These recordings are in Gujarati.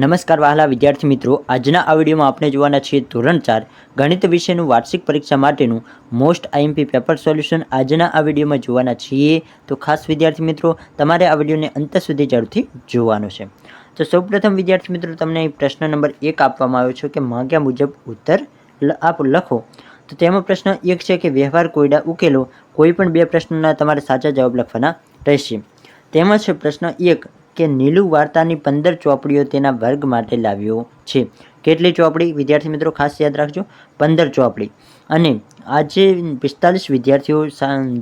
નમસ્કાર વહાલા વિદ્યાર્થી મિત્રો, આજના આ વિડીયોમાં આપણે જોવાના છીએ ધોરણ 4 ગણિત વિષયનું વાર્ષિક પરીક્ષા માટેનું મોસ્ટ આઈએમપી પેપર સોલ્યુશન આજના આ વિડીયોમાં જોવાના છીએ। તો ખાસ વિદ્યાર્થી મિત્રો તમારે આ વિડીયોને અંત સુધી જરૂરથી જોવાનો છે। તો સૌપ્રથમ વિદ્યાર્થી મિત્રો તમને અહીં પ્રશ્ન નંબર 1 આપવામાં આવ્યો છે કે માંગ્યા મુજબ ઉત્તર આપ લખો। તો તેમાં પ્રશ્ન 1 છે કે વ્યવહાર કોયડા ઉકેલો, કોઈ પણ બે પ્રશ્નોના તમારે સાચા જવાબ લખવાના રહેશે। તેમાં છે પ્રશ્ન 1 કે નીલુ વાર્તાની 15 ચોપડીઓ તેના વર્ગ માટે લાવ્યો છે। કેટલી ચોપડી વિદ્યાર્થી મિત્રો ખાસ યાદ રાખજો, 15 ચોપડી। અને આજે 45 વિદ્યાર્થીઓ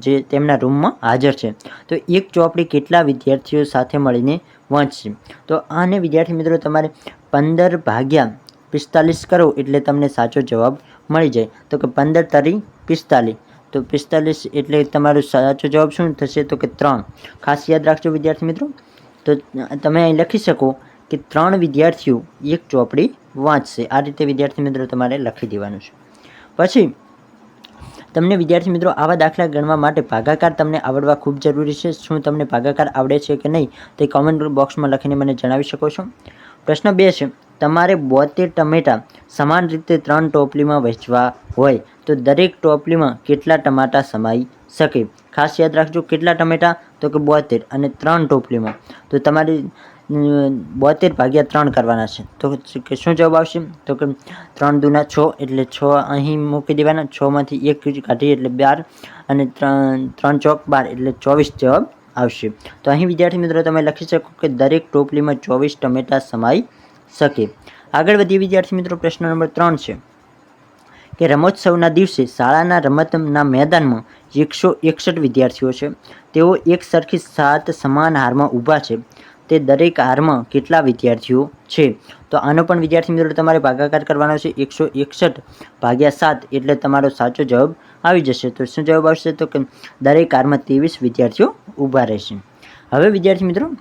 જે તેમના રૂમમાં હાજર છે, તો એક ચોપડી કેટલા વિદ્યાર્થીઓ સાથે મળીને વાંચશે? તો આને વિદ્યાર્થી મિત્રો તમારે 15 ભાગ્યા 45 કરો એટલે તમને સાચો જવાબ મળી જાય। તો કે 15 તરી 45, તો 45 એટલે તમારો સાચો જવાબ શું થશે? તો કે 3। ખાસ યાદ રાખજો વિદ્યાર્થી મિત્રો। તો તમે અહીં લખી શકો કે 3 વિદ્યાર્થીઓ એક ચોપડી વાંચશે। આ રીતે વિદ્યાર્થી મિત્રો તમારે લખી દેવાનું છે। પછી તમને વિદ્યાર્થી મિત્રો આવા દાખલા ગણવા માટે ભાગાકાર તમને આવડવા ખૂબ જરૂરી છે। શું તમને ભાગાકાર આવડે છે કે નહીં તે કોમેન્ટ બોક્સમાં લખીને મને જણાવી શકો છો। પ્રશ્ન 2 છે તમારે 72 ટમેટા સમાન રીતે 3 ટોપલીમાં વહેંચવા હોય તો દરેક ટોપલીમાં કેટલા ટમાટા સમાઈ શકે? ખાસ યાદ રાખજો, કેટલા ટમેટા? તો કે 72 અને 3 ટોપલીમાં, તો તમારે 72 ભાગ્યા 3 કરવાના છે। તો શું જવાબ આવશે? તો કે 3 દુના 6 એટલે 6 અહીં મૂકી દેવાના, 6 માંથી 1 કાઢીએ એટલે 12 અને 3 ચોક 12 એટલે 24 જવાબ આવશે। તો અહીં વિદ્યાર્થી મિત્રો તમે લખી શકો કે દરેક ટોપલીમાં 24 ટમેટા સમાઈ શકે। આગળ વધીએ વિદ્યાર્થી મિત્રો, પ્રશ્ન નંબર 3 છે કે રમોત્સવના દિવસે શાળાના રમતના મેદાનમાં 161 વિદ્યાર્થીઓ છે। તેઓ એક સરખી 7 સમાન હારમાં ઊભા છે। તે દરેક હારમાં કેટલા વિદ્યાર્થીઓ છે? તો આનો પણ વિદ્યાર્થી મિત્રો તમારે ભાગાકાર કરવાનો છે। 161 ભાગ્યા 7 એટલે તમારો સાચો જવાબ આવી જશે। તો શું જવાબ આવશે? તો કે દરેક હારમાં 23 વિદ્યાર્થીઓ ઊભા રહેશે। હવે વિદ્યાર્થી મિત્રો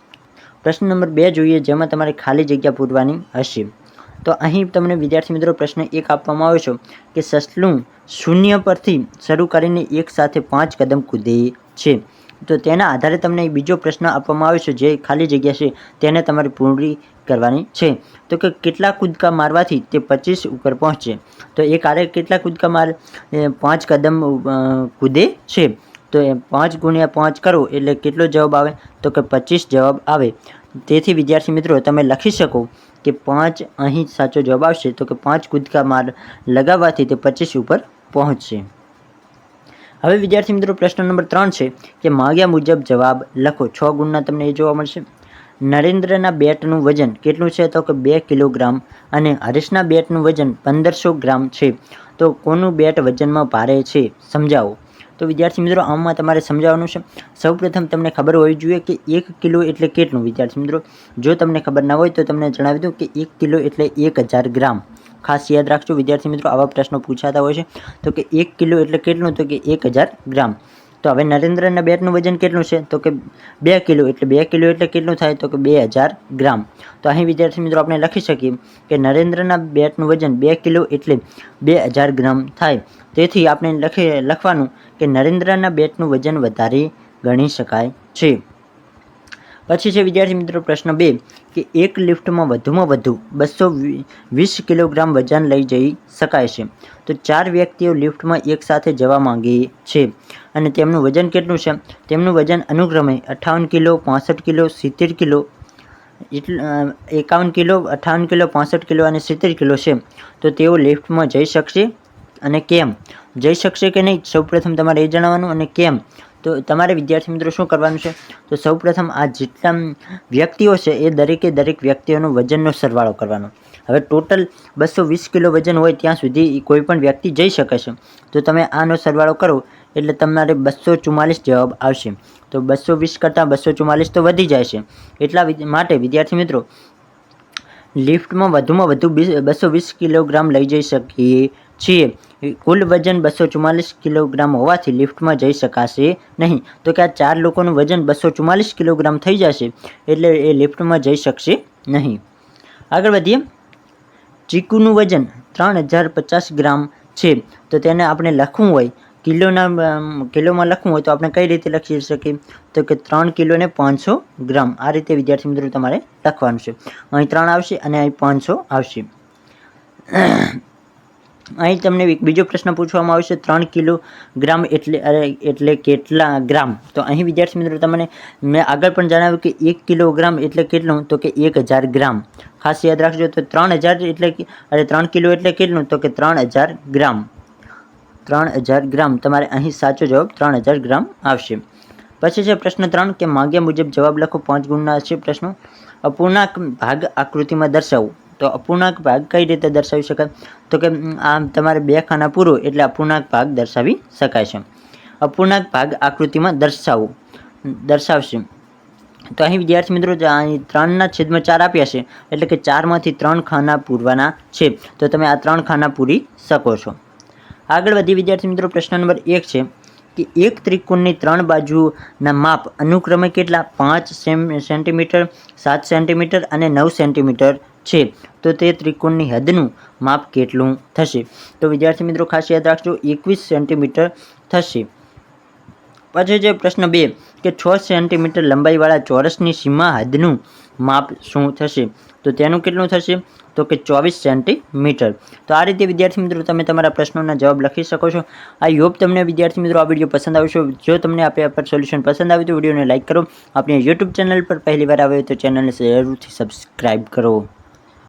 પ્રશ્ન નંબર 2 જોઈએ, જેમાં તમારે ખાલી જગ્યા પૂરવાની હશે। તો અહીં તમને વિદ્યાર્થી મિત્રો પ્રશ્ન 1 આપવામાં આવ્યો છે કે સસલું શૂન્ય પરથી શરૂ કરીને એક સાથે 5 કદમ કૂદે છે। તો તેના આધારે તમને બીજો પ્રશ્ન આપવામાં આવ્યો છે, જે ખાલી જગ્યા છે તેને તમારે પૂરી કરવાની છે। તો કે કેટલા કૂદકા મારવાથી તે 25 ઉપર પહોંચે? તો એક આરે કેટલા કૂદકા માર 5 કદમ કૂદે છે, તો 5 ગુણ્યા 5 કરો એટલે કેટલો જવાબ આવે? તો કે 25 જવાબ આવે। તેથી વિદ્યાર્થી મિત્રો તમે લખી શકો કે 5 અહીં સાચો જવાબ આવશે। તો કે 5 કૂદકા માર લગાવવાથી તે 25 ઉપર પહોંચશે। હવે વિદ્યાર્થી મિત્રો પ્રશ્ન નંબર 3 છે કે માંગ્યા મુજબ જવાબ લખો। 6 ગુણના તમને એ જોવા મળશે। નરેન્દ્રના બેટનું વજન કેટલું છે? તો કે 2 કિલોગ્રામ અને હરીશના બેટનું વજન 1500 ગ્રામ છે। તો કોનું બેટ વજનમાં ભારે છે સમજાવો। તો વિદ્યાર્થી મિત્રો આમાં તમારે સમજાવવાનું છે। સૌપ્રથમ તમને ખબર હોવી જોઈએ કે 1 કિલો એટલે કેટલું? વિદ્યાર્થી મિત્રો જો તમને ખબર ના હોય તો તમને જણાવી દઉં કે 1 કિલો એટલે 1000 ગ્રામ। ખાસ યાદ રાખજો વિદ્યાર્થી મિત્રો, આવા પ્રશ્નો પૂછાતા હોય છે। તો કે 1 કિલો એટલે કેટલું? તો કે 1000 ગ્રામ। તો હવે નરેન્દ્રના બેટનું વજન કેટલું છે? તો કે 2 કિલો એટલે 2 કિલો એટલે કેટલું થાય? તો કે 2000 ગ્રામ। તો અહીં વિદ્યાર્થી મિત્રો આપણે લખી શકીએ કે નરેન્દ્રના બેટનું વજન 2 કિલો એટલે 2000 ગ્રામ થાય। તેથી આપણે લખવાનું કે નરેન્દ્રના બેટનું વજન વધારે ગણી શકાય છે। પછી છે વિદ્યાર્થી મિત્રો પ્રશ્ન 2 કે એક લિફ્ટમાં વધુમાં વધુ 220 કિલોગ્રામ વજન લઈ જઈ શકાય છે। તો 4 વ્યક્તિઓ લિફ્ટમાં એકસાથે જવા માંગે છે અને તેમનું વજન કેટલું છે? તેમનું વજન અનુક્રમે 58 kilo, 65 kilo, 70 kilo, 51 kilo, 58 kilo, 65 kilo અને 70 કિલો છે। તો તેઓ લિફ્ટમાં જઈ શકશે અને કેમ? જઈ શકશે કે નહીં સૌપ્રથમ તમારે એ જણાવવાનું, અને કેમ? તો તમારે વિદ્યાર્થી મિત્રો શું કરવાનું છે? તો સૌપ્રથમ આ જેટલા વ્યક્તિઓ છે એ દરેક વ્યક્તિઓનું વજનનો સરવાળો કરવાનો। હવે ટોટલ 220 કિલો વજન હોય ત્યાં સુધી કોઈ પણ વ્યક્તિ જઈ શકે છે। તો તમે આનો સરવાળો કરો એટલે તમારે 244 જવાબ આવશે। તો 220 કરતાં 244 તો વધી જાય છે। એટલા માટે વિદ્યાર્થી મિત્રો લિફ્ટમાં વધુમાં વધુ 220 કિલોગ્રામ લઈ જઈ શકીએ છીએ। કુલ વજન 244 કિલોગ્રામ હોવાથી લિફ્ટમાં જઈ શકાશે નહીં। તો કે આ 4 લોકોનું વજન 244 કિલોગ્રામ થઈ જશે એટલે એ લિફ્ટમાં જઈ શકશે નહીં। આગળ વધીએ, ચીકુનું વજન 3050 ગ્રામ છે। તો તેને આપણે લખવું હોય કિલોમાં લખવું હોય તો આપણે કઈ રીતે લખી શકીએ? તો કે 3 કિલો ને 500 ગ્રામ. આ રીતે વિદ્યાર્થી મિત્રો તમારે લખવાનું છે. અહીં 3 આવશે અને અહીં 500 આવશે. અહીં તમને એક બીજો પ્રશ્ન પૂછવામાં આવશે, 3 કિલોગ્રામ એટલે કેટલા ગ્રામ? તો અહીં વિદ્યાર્થી મિત્રો તમને મેં આગળ પણ જણાવ્યું કે 1 કિલોગ્રામ એટલે કેટલું? તો કે 1000 ગ્રામ. ખાસ યાદ રાખજો. તો 3000 એટલે 3 કિલો એટલે કેટલું? તો કે 3000 ગ્રામ. 3000 ગ્રામ તમારે અહીં સાચો જવાબ 3000 ગ્રામ આવશે. પછી છે પ્રશ્ન 3 કે માંગ્યા મુજબ જવાબ લખો. 5 ગુણના છે પ્રશ્નો. અપૂર્ણાંક ભાગ આકૃતિમાં દર્શાવો. તો અપૂર્ણાંક ભાગ કઈ રીતે દર્શાવી શકાય? તો કે આમ તમારે 2 ખાના પૂરો એટલે અપૂર્ણાંક ભાગ દર્શાવી શકાય છે. અપૂર્ણાંક ભાગ આકૃતિમાં દર્શાવશે. તો અહીં વિદ્યાર્થી મિત્રો અહીં 3/4 આપ્યા છે એટલે કે 4માંથી 3 ખાના પૂરવાના છે. તો તમે આ 3 ખાના પૂરી શકો છો. આગળ વધી વિદ્યાર્થી મિત્રો પ્રશ્ન નંબર 1 છે કે એક ત્રિકોણની 3 બાજુના માપ અનુક્રમે કેટલા? 5 સેન્ટીમીટર, 7 સેન્ટીમીટર અને 9 સેન્ટીમીટર છે. તો તે ત્રિકોણની હદનું માપ કેટલું થશે? તો વિદ્યાર્થી મિત્રો ખાસ યાદ રાખજો 21 સેન્ટીમીટર થશે. પછી છે પ્રશ્ન 2 કે 6 સેન્ટીમીટર લંબાઈવાળા ચોરસની સીમા હદનું માપ શું થશે? તો તેનું કેટલું થશે? તો કે 24 સેન્ટીમીટર. તો આ રીતે વિદ્યાર્થી મિત્રો તમે તમારા પ્રશ્નોના જવાબ લખી શકો છો. આઈ હોપ તમને વિદ્યાર્થી મિત્રો આ વિડીયો પસંદ આવશે. જો તમને આ પેપર સોલ્યુશન પસંદ આવ્યું તો વિડીયોને લાઇક કરો. આપણી યુટ્યુબ ચેનલ પર પહેલીવાર આવ્યો તો ચેનલને જરૂરથી સબસ્ક્રાઈબ કરો.